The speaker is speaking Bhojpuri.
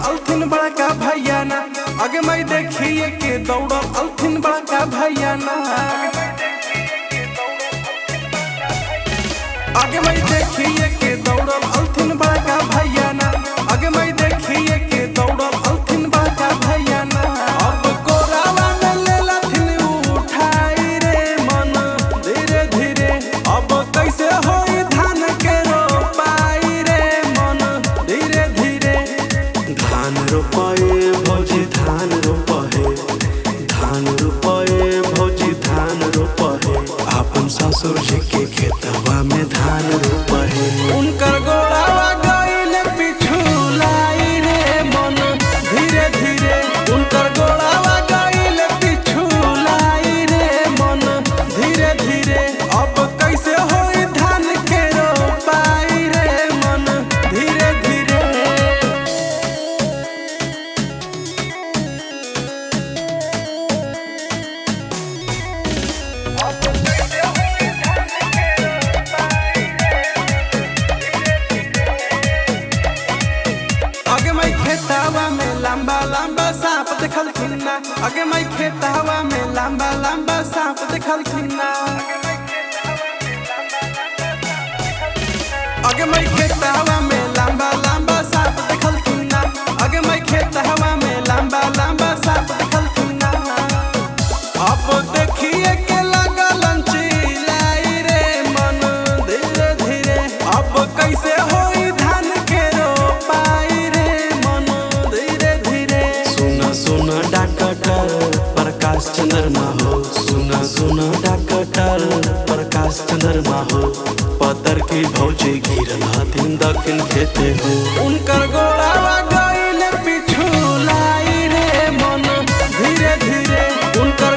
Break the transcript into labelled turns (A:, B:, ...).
A: अल्थिन बड़का भैया ना। आगे मैं देखिए के दौड़ल अल्थिन बड़का भैया ना। आगे मैं देखिए के दौड़ल अल्थिन बड़का भैया ना। आगे मैं देखिए के दौड़ल अल्थिन बड़का भैया ना। अब कोरावा में लेला थिन उठाई रे मन धीरे धीरे। अब कैसे होई धान के रोपाई रे मन धीरे धीरे।
B: धान रोपाए भौजी धान रोपाहे, धान रोपाए भौजी धान रोपाहे। आपन ससुर जी के खेतवा में धान रोपाहे।
A: उनकर गोड़ावा गइल पिछुलाई रे मन धीरे धीरे। उनकर गोड़ावा गइल पिछुलाई रे मन धीरे धीरे। अब कैसे होई धान के रोपाई रे मन धीरे धीरे। आगे मैं खेतावा में लंबा लंबा सांप देखल खिन्ना। आगे मैं खेतावा में लंबा लंबा सांप देखल खिन्ना। आगे मैं खेतावा में लंबा लंबा सांप देखल खिन्ना। आगे मैं खेतावा में लंबा लंबा सांप देखल खिन्ना। अब देखिए के लगलन चिल्लाई रे मन धीरे धीरे। अब कैसे होई धान के रोपाई रे मन धीरे धीरे।
B: सुना सुना डॉक्टर प्रकाश चंद्रमा हो, सुना सुना डॉक्टर प्रकाश चंद्रमा हो। पतर की भौजी गिरल हथिन दक्षिण खेते हो।
A: उनकर गोड़ावा गइल पिछुलाई रे मन धीरे धीरे। उनकर